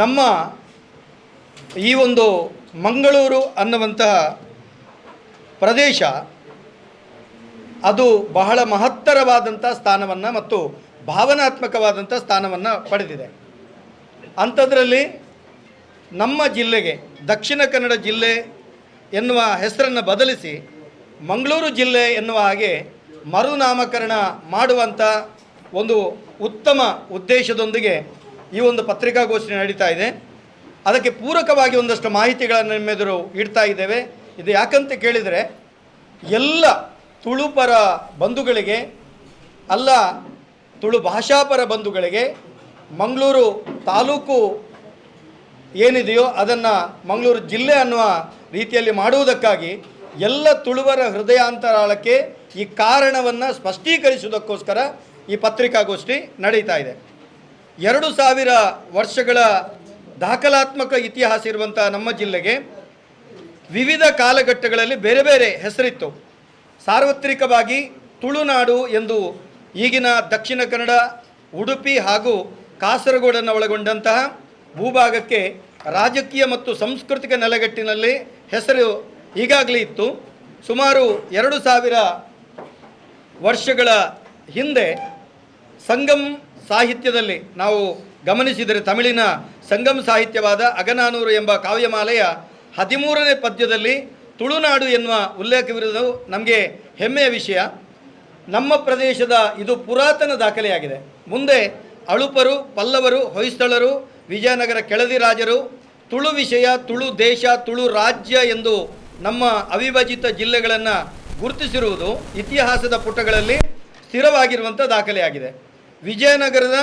ನಮ್ಮ ಈ ಒಂದು ಮಂಗಳೂರು ಅನ್ನುವಂತಹ ಪ್ರದೇಶ ಅದು ಬಹಳ ಮಹತ್ತರವಾದಂಥ ಸ್ಥಾನವನ್ನು ಮತ್ತು ಭಾವನಾತ್ಮಕವಾದಂಥ ಸ್ಥಾನವನ್ನು ಪಡೆದಿದೆ. ಅಂಥದ್ರಲ್ಲಿ ನಮ್ಮ ಜಿಲ್ಲೆಗೆ ದಕ್ಷಿಣ ಕನ್ನಡ ಜಿಲ್ಲೆ ಎನ್ನುವ ಹೆಸರನ್ನು ಬದಲಿಸಿ ಮಂಗಳೂರು ಜಿಲ್ಲೆ ಎನ್ನುವ ಹಾಗೆ ಮರುನಾಮಕರಣ ಮಾಡುವಂಥ ಒಂದು ಉತ್ತಮ ಉದ್ದೇಶದೊಂದಿಗೆ ಈ ಒಂದು ಪತ್ರಿಕಾಗೋಷ್ಠಿ ನಡೀತಾ ಇದೆ. ಅದಕ್ಕೆ ಪೂರಕವಾಗಿ ಒಂದಷ್ಟು ಮಾಹಿತಿಗಳನ್ನು ನಿಮ್ಮೆದುರು ಇಡ್ತಾ ಇದ್ದೇವೆ. ಇದು ಯಾಕಂತ ಕೇಳಿದರೆ ಎಲ್ಲ ತುಳುಪರ ಬಂಧುಗಳಿಗೆ ಅಲ್ಲ ತುಳು ಭಾಷಾಪರ ಬಂಧುಗಳಿಗೆ ಮಂಗಳೂರು ತಾಲೂಕು ಏನಿದೆಯೋ ಅದನ್ನು ಮಂಗಳೂರು ಜಿಲ್ಲೆ ಅನ್ನುವ ರೀತಿಯಲ್ಲಿ ಮಾಡುವುದಕ್ಕಾಗಿ ಎಲ್ಲ ತುಳುವರ ಹೃದಯಾಂತರಾಳಕ್ಕೆ ಈ ಕಾರಣವನ್ನು ಸ್ಪಷ್ಟೀಕರಿಸುವುದಕ್ಕೋಸ್ಕರ ಈ ಪತ್ರಿಕಾಗೋಷ್ಠಿ ನಡೀತಾ ಇದೆ. 2000 ವರ್ಷಗಳ ದಾಖಲಾತ್ಮಕ ಇತಿಹಾಸ ಇರುವಂಥ ನಮ್ಮ ಜಿಲ್ಲೆಗೆ ವಿವಿಧ ಕಾಲಘಟ್ಟಗಳಲ್ಲಿ ಬೇರೆ ಬೇರೆ ಹೆಸರಿತ್ತು. ಸಾರ್ವತ್ರಿಕವಾಗಿ ತುಳುನಾಡು ಎಂದು ಈಗಿನ ದಕ್ಷಿಣ ಕನ್ನಡ, ಉಡುಪಿ ಹಾಗೂ ಕಾಸರಗೋಡನ್ನು ಒಳಗೊಂಡಂತಹ ಭೂಭಾಗಕ್ಕೆ ರಾಜಕೀಯ ಮತ್ತು ಸಾಂಸ್ಕೃತಿಕ ನೆಲೆಗಟ್ಟಿನಲ್ಲಿ ಹೆಸರು ಈಗಾಗಲೇ ಇತ್ತು. ಸುಮಾರು 2000 ವರ್ಷಗಳ ಹಿಂದೆ ಸಂಗಮ್ ಸಾಹಿತ್ಯದಲ್ಲಿ ನಾವು ಗಮನಿಸಿದರೆ ತಮಿಳಿನ ಸಂಗಮ್ ಸಾಹಿತ್ಯವಾದ ಅಗನಾನೂರು ಎಂಬ ಕಾವ್ಯಮಾಲೆಯ 13ನೇ ಪದ್ಯದಲ್ಲಿ ತುಳುನಾಡು ಎನ್ನುವ ಉಲ್ಲೇಖವಿರುವುದು ನಮಗೆ ಹೆಮ್ಮೆಯ ವಿಷಯ. ನಮ್ಮ ಪ್ರದೇಶದ ಇದು ಪುರಾತನ ದಾಖಲೆಯಾಗಿದೆ. ಮುಂದೆ ಅಳುಪರು, ಪಲ್ಲವರು, ಹೊಯ್ಸಳರು, ವಿಜಯನಗರ ಕೆಳದಿ ರಾಜರು ತುಳು ವಿಷಯ, ತುಳು ದೇಶ, ತುಳು ರಾಜ್ಯ ಎಂದು ನಮ್ಮ ಅವಿಭಜಿತ ಜಿಲ್ಲೆಗಳನ್ನು ಗುರುತಿಸಿರುವುದು ಇತಿಹಾಸದ ಪುಟಗಳಲ್ಲಿ ಸ್ಥಿರವಾಗಿರುವಂಥ ದಾಖಲೆಯಾಗಿದೆ. ವಿಜಯನಗರದ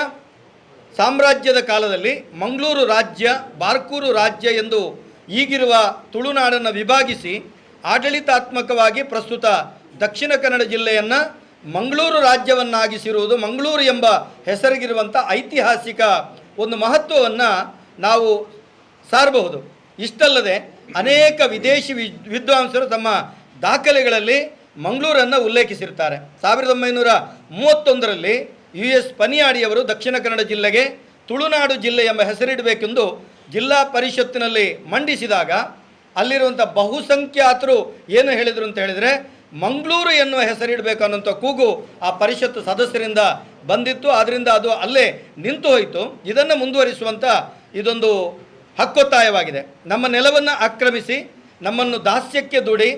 ಸಾಮ್ರಾಜ್ಯದ ಕಾಲದಲ್ಲಿ ಮಂಗಳೂರು ರಾಜ್ಯ, ಬಾರ್ಕೂರು ರಾಜ್ಯ ಎಂದು ಈಗಿರುವ ತುಳುನಾಡನ್ನು ವಿಭಾಗಿಸಿ ಆಡಳಿತಾತ್ಮಕವಾಗಿ ಪ್ರಸ್ತುತ ದಕ್ಷಿಣ ಕನ್ನಡ ಜಿಲ್ಲೆಯನ್ನು ಮಂಗಳೂರು ರಾಜ್ಯವನ್ನಾಗಿಸಿರುವುದು ಮಂಗಳೂರು ಎಂಬ ಹೆಸರಿಗಿರುವಂಥ ಐತಿಹಾಸಿಕ ಒಂದು ಮಹತ್ವವನ್ನು ನಾವು ಸಾರಬಹುದು. ಇಷ್ಟಲ್ಲದೆ ಅನೇಕ ವಿದೇಶಿ ವಿದ್ವಾಂಸರು ತಮ್ಮ ದಾಖಲೆಗಳಲ್ಲಿ ಮಂಗಳೂರನ್ನು ಉಲ್ಲೇಖಿಸಿರ್ತಾರೆ. 1931ರಲ್ಲಿ US ಪನಿಯಾಡಿಯವರು ದಕ್ಷಿಣ ಕನ್ನಡ ಜಿಲ್ಲೆಗೆ ತುಳುನಾಡು ಜಿಲ್ಲೆ ಎಂಬ ಹೆಸರಿಡಬೇಕೆಂದು ಜಿಲ್ಲಾ ಪರಿಷತ್ತಿನಲ್ಲಿ ಮಂಡಿಸಿದಾಗ ಅಲ್ಲಿರುವಂಥ ಬಹುಸಂಖ್ಯಾತರು ಏನು ಹೇಳಿದರು ಅಂತ ಹೇಳಿದರೆ ಮಂಗಳೂರು ಎನ್ನುವ ಹೆಸರಿಡಬೇಕು ಅನ್ನೋಂಥ ಕೂಗು ಆ ಪರಿಷತ್ತು ಸದಸ್ಯರಿಂದ ಬಂದಿತ್ತು. ಆದ್ದರಿಂದ ಅದು ಅಲ್ಲೇ ನಿಂತು ಹೋಯಿತು. ಇದನ್ನು ಮುಂದುವರಿಸುವಂಥ ಇದೊಂದು ಹಕ್ಕೊತ್ತಾಯವಾಗಿದೆ. ನಮ್ಮ ನೆಲವನ್ನು ಆಕ್ರಮಿಸಿ ನಮ್ಮನ್ನು ದಾಸ್ಯಕ್ಕೆ ದೂಡಿ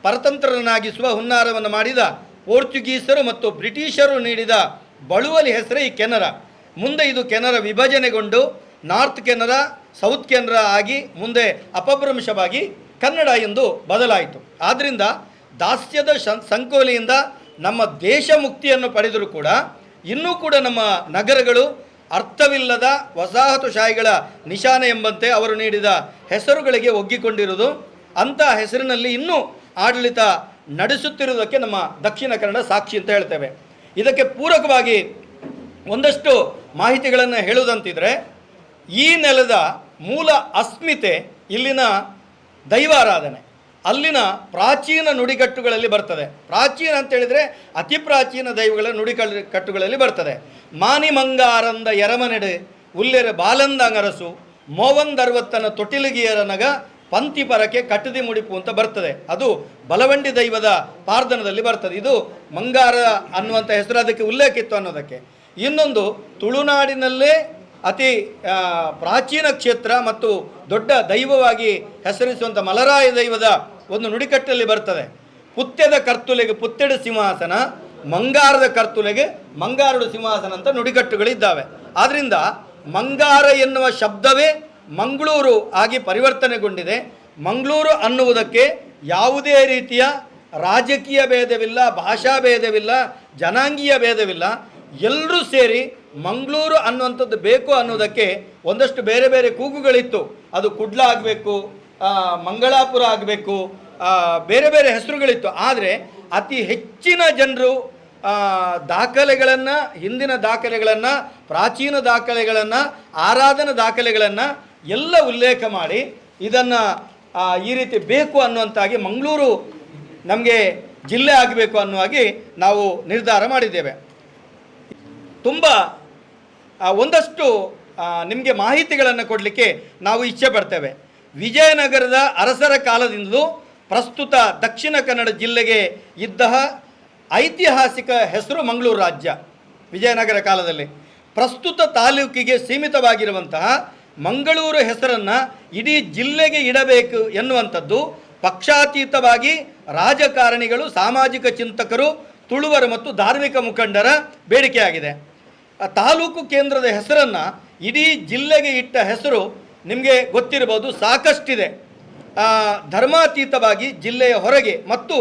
ಪರತಂತ್ರರನ್ನಾಗಿಸುವ ಹುನ್ನಾರವನ್ನು ಮಾಡಿದ ಪೋರ್ಚುಗೀಸರು ಮತ್ತು ಬ್ರಿಟಿಷರು ನೀಡಿದ ಬಳುವಲಿ ಹೆಸರೇ ಈ ಕೆನರಾ. ಮುಂದೆ ಇದು ಕೆನರಾ ವಿಭಜನೆಗೊಂಡು ನಾರ್ತ್ ಕೆನರಾ, ಸೌತ್ ಕೆನರಾ ಆಗಿ ಮುಂದೆ ಅಪಭ್ರಂಶವಾಗಿ ಕನ್ನಡ ಎಂದು ಬದಲಾಯಿತು. ಆದ್ದರಿಂದ ದಾಸ್ಯದ ಸಂಕೋಲೆಯಿಂದ ನಮ್ಮ ದೇಶ ಮುಕ್ತಿಯನ್ನು ಪಡೆದರೂ ಕೂಡ ಇನ್ನೂ ಕೂಡ ನಮ್ಮ ನಗರಗಳು ಅರ್ಥವಿಲ್ಲದ ವಸಾಹತುಶಾಹಿಗಳ ನಿಶಾನೆ ಎಂಬಂತೆ ಅವರು ನೀಡಿದ ಹೆಸರುಗಳಿಗೆ ಒಗ್ಗಿಕೊಂಡಿರುವುದು, ಅಂಥ ಹೆಸರಿನಲ್ಲಿ ಇನ್ನೂ ಆಡಳಿತ ನಡೆಸುತ್ತಿರುವುದಕ್ಕೆ ನಮ್ಮ ದಕ್ಷಿಣ ಕನ್ನಡ ಸಾಕ್ಷಿ ಅಂತ ಹೇಳ್ತೇವೆ. ಇದಕ್ಕೆ ಪೂರಕವಾಗಿ ಒಂದಷ್ಟು ಮಾಹಿತಿಗಳನ್ನು ಹೇಳುವುದಂತಿದ್ರೆ ಈ ನೆಲದ ಮೂಲ ಅಸ್ಮಿತೆ ಇಲ್ಲಿನ ದೈವಾರಾಧನೆ, ಅಲ್ಲಿನ ಪ್ರಾಚೀನ ನುಡಿಗಟ್ಟುಗಳಲ್ಲಿ ಬರ್ತದೆ. ಪ್ರಾಚೀನ ಅಂತ ಹೇಳಿದರೆ ಅತಿ ಪ್ರಾಚೀನ ದೈವಗಳ ನುಡಿಕಟ್ಟುಗಳಲ್ಲಿ ಬರ್ತದೆ. ಮಾನಿಮಂಗಾರಂದ ಎರಮನೆಡೆ ಉಲ್ಲೆರ ಬಾಲಂದಂಗರಸು ಮೋವಂದರ್ವತ್ತನ ತೊಟ್ಟಿಲಿಗಿಯರನಗ ಪಂಥಿ ಪರಕೆ ಕಟ್ಟದಿ ಮುಡಿಪು ಅಂತ ಬರ್ತದೆ. ಅದು ಬಲವಂಡಿ ದೈವದ ಪಾರ್ಧನದಲ್ಲಿ ಬರ್ತದೆ. ಇದು ಮಂಗಾರ ಅನ್ನುವಂಥ ಹೆಸರು ಅದಕ್ಕೆ ಉಲ್ಲೇಖ ಇತ್ತು ಅನ್ನೋದಕ್ಕೆ. ಇನ್ನೊಂದು ತುಳುನಾಡಿನಲ್ಲೇ ಅತಿ ಪ್ರಾಚೀನ ಕ್ಷೇತ್ರ ಮತ್ತು ದೊಡ್ಡ ದೈವವಾಗಿ ಹೆಸರಿಸುವಂಥ ಮಲರಾಯ ದೈವದ ಒಂದು ನುಡಿಕಟ್ಟಲ್ಲಿ ಬರ್ತದೆ. ಪುತ್ಯದ ಕರ್ತುಲೆಗೆ ಪುತ್ತೆಡು ಸಿಂಹಾಸನ, ಮಂಗಾರದ ಕರ್ತುಲೆಗೆ ಮಂಗಾರಡು ಸಿಂಹಾಸನ ಅಂತ ನುಡಿಕಟ್ಟುಗಳಿದ್ದಾವೆ. ಆದ್ದರಿಂದ ಮಂಗಾರ ಎನ್ನುವ ಶಬ್ದವೇ ಮಂಗಳೂರು ಆಗಿ ಪರಿವರ್ತನೆಗೊಂಡಿದೆ. ಮಂಗಳೂರು ಅನ್ನುವುದಕ್ಕೆ ಯಾವುದೇ ರೀತಿಯ ರಾಜಕೀಯ ಭೇದವಿಲ್ಲ, ಭಾಷಾ ಭೇದವಿಲ್ಲ, ಜನಾಂಗೀಯ ಭೇದವಿಲ್ಲ. ಎಲ್ಲರೂ ಸೇರಿ ಮಂಗಳೂರು ಅನ್ನುವಂಥದ್ದು ಬೇಕು ಅನ್ನೋದಕ್ಕೆ ಒಂದಷ್ಟು ಬೇರೆ ಬೇರೆ ಕೂಗುಗಳಿತ್ತು. ಅದು ಕುಡ್ಲ ಆಗಬೇಕು, ಮಂಗಳಾಪುರ ಆಗಬೇಕು, ಬೇರೆ ಬೇರೆ ಹೆಸರುಗಳಿತ್ತು. ಆದರೆ ಅತಿ ಹೆಚ್ಚಿನ ಜನರು ದಾಖಲೆಗಳನ್ನು, ಹಿಂದಿನ ದಾಖಲೆಗಳನ್ನು, ಪ್ರಾಚೀನ ದಾಖಲೆಗಳನ್ನು, ಆರಾಧನಾ ದಾಖಲೆಗಳನ್ನು ಎಲ್ಲ ಉಲ್ಲೇಖ ಮಾಡಿ ಇದನ್ನು ಈ ರೀತಿ ಬೇಕು ಅನ್ನುವಂತಾಗಿ ಮಂಗಳೂರು ನಮಗೆ ಜಿಲ್ಲೆ ಆಗಬೇಕು ಅನ್ನುವಾಗಿ ನಾವು ನಿರ್ಧಾರ ಮಾಡಿದ್ದೇವೆ. ತುಂಬ ಒಂದಷ್ಟು ನಿಮಗೆ ಮಾಹಿತಿಗಳನ್ನು ಕೊಡಲಿಕ್ಕೆ ನಾವು ಇಚ್ಛೆ ಪಡ್ತೇವೆ. ವಿಜಯನಗರದ ಅರಸರ ಕಾಲದಿಂದಲೂ ಪ್ರಸ್ತುತ ದಕ್ಷಿಣ ಕನ್ನಡ ಜಿಲ್ಲೆಗೆ ಇದ್ದ ಐತಿಹಾಸಿಕ ಹೆಸರು ಮಂಗಳೂರು ರಾಜ್ಯ. ವಿಜಯನಗರ ಕಾಲದಲ್ಲಿ ಪ್ರಸ್ತುತ ತಾಲೂಕಿಗೆ ಸೀಮಿತವಾಗಿರುವಂತಹ ಮಂಗಳೂರು ಹೆಸರನ್ನು ಇಡೀ ಜಿಲ್ಲೆಗೆ ಇಡಬೇಕು ಎನ್ನುವಂಥದ್ದು ಪಕ್ಷಾತೀತವಾಗಿ ರಾಜಕಾರಣಿಗಳು, ಸಾಮಾಜಿಕ ಚಿಂತಕರು, ತುಳುವರು ಮತ್ತು ಧಾರ್ಮಿಕ ಮುಖಂಡರ ಬೇಡಿಕೆಯಾಗಿದೆ. ತಾಲೂಕು ಕೇಂದ್ರದ ಹೆಸರನ್ನು ಇಡೀ ಜಿಲ್ಲೆಗೆ ಇಟ್ಟ ಹೆಸರು ನಿಮಗೆ ಗೊತ್ತಿರಬಹುದು, ಸಾಕಷ್ಟಿದೆ. ಧರ್ಮಾತೀತವಾಗಿ ಜಿಲ್ಲೆಯ ಹೊರಗೆ ಮತ್ತು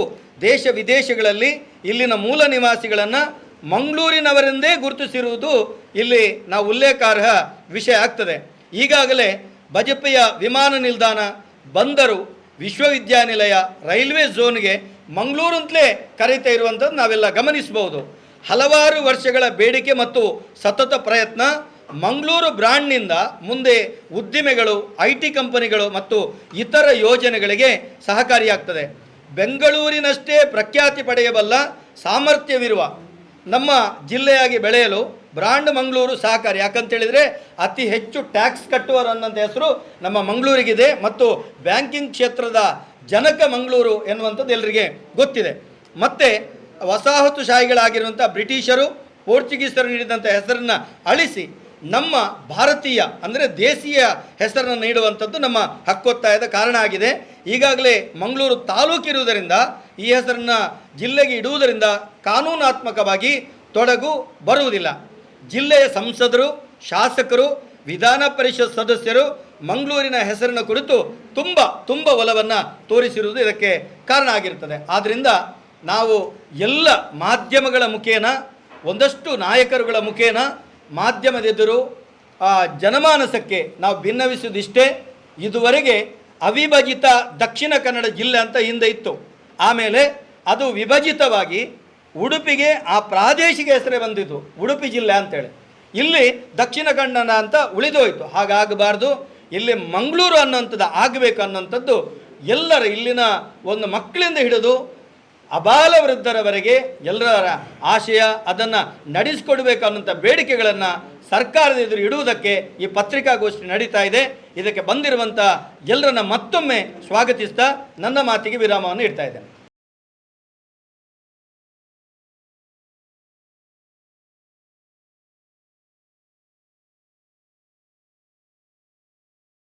ದೇಶ ವಿದೇಶಗಳಲ್ಲಿ ಇಲ್ಲಿನ ಮೂಲ ನಿವಾಸಿಗಳನ್ನು ಮಂಗಳೂರಿನವರೆಂದೇ ಗುರುತಿಸಿರುವುದು ಇಲ್ಲಿ ನಾವು ಉಲ್ಲೇಖಾರ್ಹ ವಿಷಯ ಆಗ್ತದೆ. ಈಗಾಗಲೇ ಬಜಪೆಯ ವಿಮಾನ ನಿಲ್ದಾಣ, ಬಂದರು, ವಿಶ್ವವಿದ್ಯಾನಿಲಯ, ರೈಲ್ವೆ ಝೋನ್ಗೆ ಮಂಗಳೂರು ಅಂತಲೇ ಕರೀತಾ ಇರುವಂಥದ್ದು ನಾವೆಲ್ಲ ಗಮನಿಸಬಹುದು. ಹಲವಾರು ವರ್ಷಗಳ ಬೇಡಿಕೆ ಮತ್ತು ಸತತ ಪ್ರಯತ್ನ ಮಂಗಳೂರು ಬ್ರ್ಯಾಂಡ್ನಿಂದ ಮುಂದೆ ಉದ್ದಿಮೆಗಳು, IT ಕಂಪನಿಗಳು ಮತ್ತು ಇತರ ಯೋಜನೆಗಳಿಗೆ ಸಹಕಾರಿಯಾಗ್ತದೆ. ಬೆಂಗಳೂರಿನಷ್ಟೇ ಪ್ರಖ್ಯಾತಿ ಪಡೆಯಬಲ್ಲ ಸಾಮರ್ಥ್ಯವಿರುವ ನಮ್ಮ ಜಿಲ್ಲೆಯಾಗಿ ಬೆಳೆಯಲು ಬ್ರಾಂಡ್ ಮಂಗಳೂರು ಸಹಕಾರಿ. ಯಾಕಂತೇಳಿದರೆ ಅತಿ ಹೆಚ್ಚು ಟ್ಯಾಕ್ಸ್ ಕಟ್ಟುವರು ಅನ್ನೋಂಥ ಹೆಸರು ನಮ್ಮ ಮಂಗಳೂರಿಗಿದೆ ಮತ್ತು ಬ್ಯಾಂಕಿಂಗ್ ಕ್ಷೇತ್ರದ ಜನಕ ಮಂಗಳೂರು ಎನ್ನುವಂಥದ್ದು ಎಲ್ಲರಿಗೆ ಗೊತ್ತಿದೆ. ಮತ್ತು ವಸಾಹತುಶಾಹಿಗಳಾಗಿರುವಂಥ ಬ್ರಿಟಿಷರು, ಪೋರ್ಚುಗೀಸರು ನೀಡಿದಂಥ ಹೆಸರನ್ನು ಅಳಿಸಿ ನಮ್ಮ ಭಾರತೀಯ ಅಂದರೆ ದೇಶೀಯ ಹೆಸರನ್ನು ನೀಡುವಂಥದ್ದು ನಮ್ಮ ಹಕ್ಕೊತ್ತಾಯದ ಕಾರಣ ಆಗಿದೆ. ಈಗಾಗಲೇ ಮಂಗಳೂರು ತಾಲೂಕಿರುವುದರಿಂದ ಈ ಹೆಸರನ್ನು ಜಿಲ್ಲೆಗೆ ಇಡುವುದರಿಂದ ಕಾನೂನಾತ್ಮಕವಾಗಿ ತೊಡಗು ಬರುವುದಿಲ್ಲ. ಜಿಲ್ಲೆಯ ಸಂಸದರು, ಶಾಸಕರು, ವಿಧಾನ ಪರಿಷತ್ ಸದಸ್ಯರು ಮಂಗಳೂರಿನ ಹೆಸರಿನ ಕುರಿತು ತುಂಬ ಒಲವನ್ನು ತೋರಿಸಿರುವುದು ಇದಕ್ಕೆ ಕಾರಣ ಆಗಿರ್ತದೆ. ಆದ್ದರಿಂದ ನಾವು ಎಲ್ಲ ಮಾಧ್ಯಮಗಳ ಮುಖೇನ, ಒಂದಷ್ಟು ನಾಯಕರುಗಳ ಮುಖೇನ, ಮಾಧ್ಯಮದೆದುರು ಜನಮಾನಸಕ್ಕೆ ನಾವು ಭಿನ್ನವಿಸುವುದಿಷ್ಟೇ. ಇದುವರೆಗೆ ಅವಿಭಜಿತ ದಕ್ಷಿಣ ಕನ್ನಡ ಜಿಲ್ಲೆ ಅಂತ ಹಿಂದೆ ಇತ್ತು. ಆಮೇಲೆ ಅದು ವಿಭಜಿತವಾಗಿ ಉಡುಪಿಗೆ ಆ ಪ್ರಾದೇಶಿಕ ಹೆಸರೇ ಬಂದಿದ್ದು, ಉಡುಪಿ ಜಿಲ್ಲೆ ಅಂತೇಳಿ. ಇಲ್ಲಿ ದಕ್ಷಿಣ ಕನ್ನಡ ಅಂತ ಉಳಿದೋಯ್ತು. ಹಾಗಾಗಬಾರ್ದು. ಇಲ್ಲಿ ಮಂಗಳೂರು ಅನ್ನೋಂಥದ್ದು ಆಗಬೇಕು ಅನ್ನೋಂಥದ್ದು ಎಲ್ಲರ ಇಲ್ಲಿನ ಒಂದು ಮಕ್ಕಳಿಂದ ಹಿಡಿದು ಅಬಾಲ ವೃದ್ಧರವರೆಗೆ ಎಲ್ಲರ ಆಶಯ. ಅದನ್ನು ನಡೆಸಿಕೊಡಬೇಕು ಅನ್ನೋಂಥ ಬೇಡಿಕೆಗಳನ್ನು ಸರ್ಕಾರದ ಎದುರು ಇಡುವುದಕ್ಕೆ ಈ ಪತ್ರಿಕಾಗೋಷ್ಠಿ ನಡೀತಾ ಇದೆ. ಇದಕ್ಕೆ ಬಂದಿರುವಂಥ ಎಲ್ಲರನ್ನ ಮತ್ತೊಮ್ಮೆ ಸ್ವಾಗತಿಸ್ತಾ ನನ್ನ ಮಾತಿಗೆ ವಿರಾಮವನ್ನು ಇಡ್ತಾ ಇದ್ದೇನೆ.